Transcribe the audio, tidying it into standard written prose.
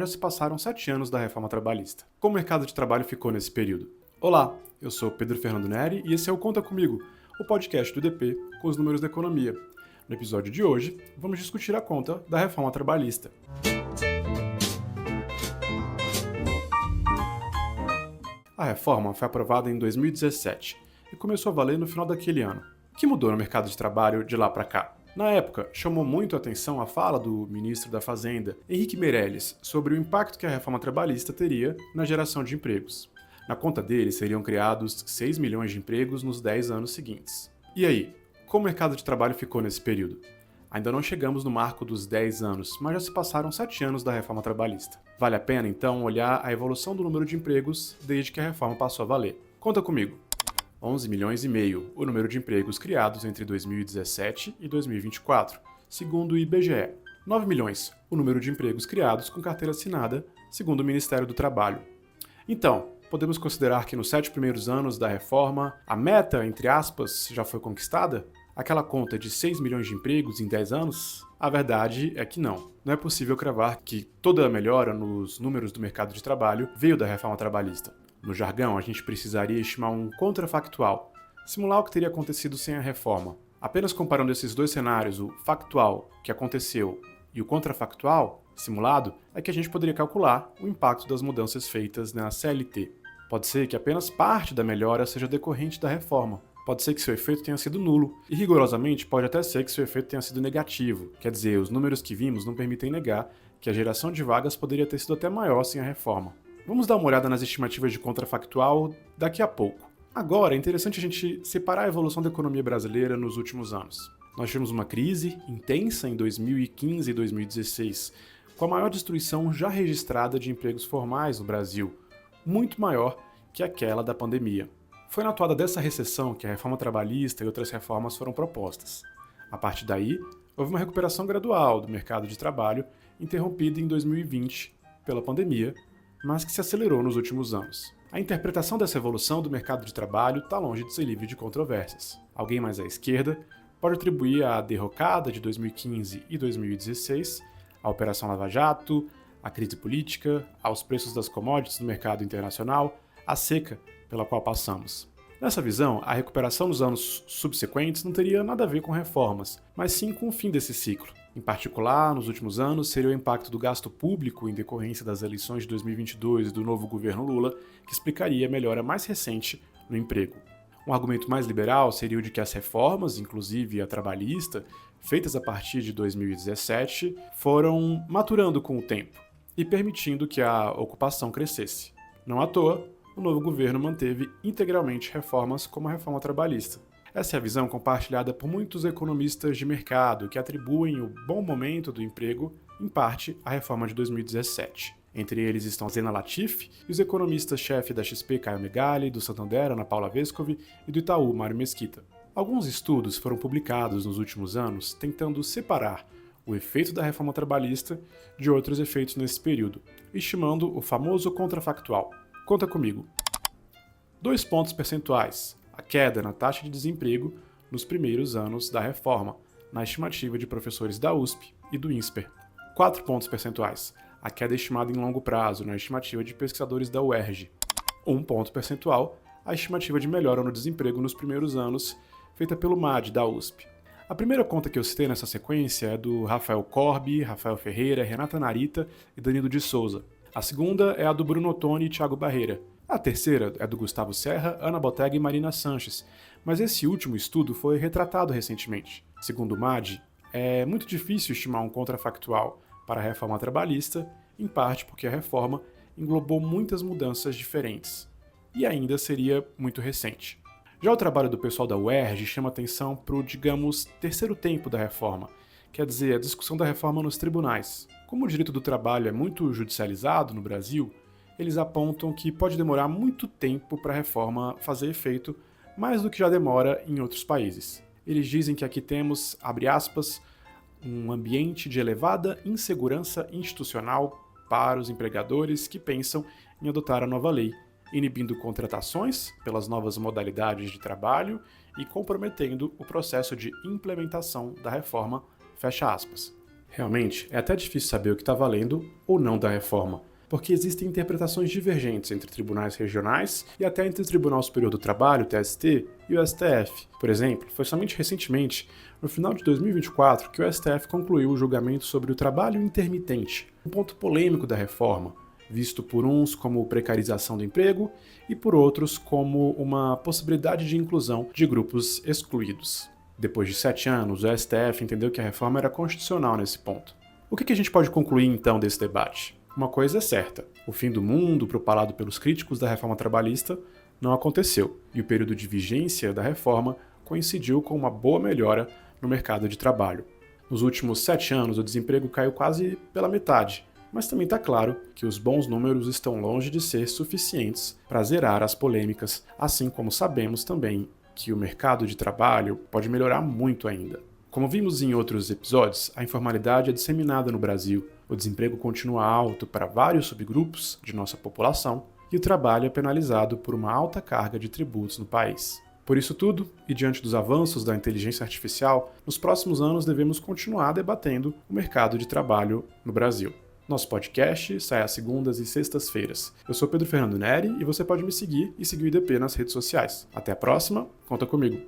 Já se passaram 7 anos da reforma trabalhista. Como o mercado de trabalho ficou nesse período? Olá, eu sou Pedro Fernando Neri e esse é o Conta Comigo, o podcast do DP com os números da economia. No episódio de hoje, vamos discutir a conta da reforma trabalhista. A reforma foi aprovada em 2017 e começou a valer no final daquele ano. O que mudou no mercado de trabalho de lá para cá? Na época, chamou muito a atenção a fala do ministro da Fazenda, Henrique Meirelles, sobre o impacto que a reforma trabalhista teria na geração de empregos. Na conta dele, seriam criados 6 milhões de empregos nos 10 anos seguintes. E aí, como o mercado de trabalho ficou nesse período? Ainda não chegamos no marco dos 10 anos, mas já se passaram 7 anos da reforma trabalhista. Vale a pena, então, olhar a evolução do número de empregos desde que a reforma passou a valer. Conta comigo! 11 milhões e meio, o número de empregos criados entre 2017 e 2024, segundo o IBGE. 9 milhões, o número de empregos criados com carteira assinada, segundo o Ministério do Trabalho. Então, podemos considerar que nos 7 primeiros anos da reforma, a meta, entre aspas, já foi conquistada? Aquela conta de 6 milhões de empregos em 10 anos? A verdade é que não. Não é possível cravar que toda a melhora nos números do mercado de trabalho veio da reforma trabalhista. No jargão, a gente precisaria estimar um contrafactual, simular o que teria acontecido sem a reforma. Apenas comparando esses dois cenários, o factual, que aconteceu, e o contrafactual, simulado, é que a gente poderia calcular o impacto das mudanças feitas na CLT. Pode ser que apenas parte da melhora seja decorrente da reforma. Pode ser que seu efeito tenha sido nulo, e rigorosamente pode até ser que seu efeito tenha sido negativo. Quer dizer, os números que vimos não permitem negar que a geração de vagas poderia ter sido até maior sem a reforma. Vamos dar uma olhada nas estimativas de contrafactual daqui a pouco. Agora, é interessante a gente separar a evolução da economia brasileira nos últimos anos. Nós tivemos uma crise intensa em 2015 e 2016, com a maior destruição já registrada de empregos formais no Brasil, muito maior que aquela da pandemia. Foi na atuada dessa recessão que a reforma trabalhista e outras reformas foram propostas. A partir daí, houve uma recuperação gradual do mercado de trabalho, interrompida em 2020 pela pandemia, mas que se acelerou nos últimos anos. A interpretação dessa evolução do mercado de trabalho está longe de ser livre de controvérsias. Alguém mais à esquerda pode atribuir a derrocada de 2015 e 2016, à Operação Lava Jato, à crise política, aos preços das commodities no mercado internacional, à seca pela qual passamos. Nessa visão, a recuperação nos anos subsequentes não teria nada a ver com reformas, mas sim com o fim desse ciclo. Em particular, nos últimos anos, seria o impacto do gasto público em decorrência das eleições de 2022 e do novo governo Lula que explicaria a melhora mais recente no emprego. Um argumento mais liberal seria o de que as reformas, inclusive a trabalhista, feitas a partir de 2017, foram maturando com o tempo e permitindo que a ocupação crescesse. Não à toa, o novo governo manteve integralmente reformas como a reforma trabalhista. Essa é a visão compartilhada por muitos economistas de mercado que atribuem o bom momento do emprego, em parte, à reforma de 2017. Entre eles estão Zena Latif e os economistas-chefe da XP, Caio Megali, do Santander, Ana Paula Vescovi, e do Itaú, Mário Mesquita. Alguns estudos foram publicados nos últimos anos tentando separar o efeito da reforma trabalhista de outros efeitos nesse período, estimando o famoso contrafactual. Conta comigo. 2 pontos percentuais. A queda na taxa de desemprego nos primeiros anos da reforma, na estimativa de professores da USP e do INSPER. 4 pontos percentuais. A queda estimada em longo prazo, na estimativa de pesquisadores da UERJ. 1 ponto percentual. A estimativa de melhora no desemprego nos primeiros anos, feita pelo MAD da USP. A primeira conta que eu citei nessa sequência é do Rafael Corbi, Rafael Ferreira, Renata Narita e Danilo de Souza. A segunda é a do Bruno Ottoni e Thiago Barreira. A terceira é do Gustavo Serra, Ana Botega e Marina Sanches, mas esse último estudo foi retratado recentemente. Segundo o MAD, é muito difícil estimar um contrafactual para a reforma trabalhista, em parte porque a reforma englobou muitas mudanças diferentes, e ainda seria muito recente. Já o trabalho do pessoal da UERJ chama atenção para o, digamos, terceiro tempo da reforma, quer dizer, a discussão da reforma nos tribunais. Como o direito do trabalho é muito judicializado no Brasil, eles apontam que pode demorar muito tempo para a reforma fazer efeito, mais do que já demora em outros países. Eles dizem que aqui temos, abre aspas, um ambiente de elevada insegurança institucional para os empregadores que pensam em adotar a nova lei, inibindo contratações pelas novas modalidades de trabalho e comprometendo o processo de implementação da reforma, fecha aspas. Realmente, é até difícil saber o que está valendo ou não da reforma, porque existem interpretações divergentes entre tribunais regionais e até entre o Tribunal Superior do Trabalho, TST, e o STF. Por exemplo, foi somente recentemente, no final de 2024, que o STF concluiu o julgamento sobre o trabalho intermitente, um ponto polêmico da reforma, visto por uns como precarização do emprego e por outros como uma possibilidade de inclusão de grupos excluídos. Depois de 7 anos, o STF entendeu que a reforma era constitucional nesse ponto. O que a gente pode concluir então desse debate? Uma coisa é certa: o fim do mundo propalado pelos críticos da reforma trabalhista não aconteceu, e o período de vigência da reforma coincidiu com uma boa melhora no mercado de trabalho. Nos últimos 7 anos, o desemprego caiu quase pela metade, mas também está claro que os bons números estão longe de ser suficientes para zerar as polêmicas, assim como sabemos também que o mercado de trabalho pode melhorar muito ainda. Como vimos em outros episódios, a informalidade é disseminada no Brasil, o desemprego continua alto para vários subgrupos de nossa população e o trabalho é penalizado por uma alta carga de tributos no país. Por isso tudo, e diante dos avanços da inteligência artificial, nos próximos anos devemos continuar debatendo o mercado de trabalho no Brasil. Nosso podcast sai às segundas e sextas-feiras. Eu sou Pedro Fernando Neri e você pode me seguir e seguir o IDP nas redes sociais. Até a próxima, conta comigo!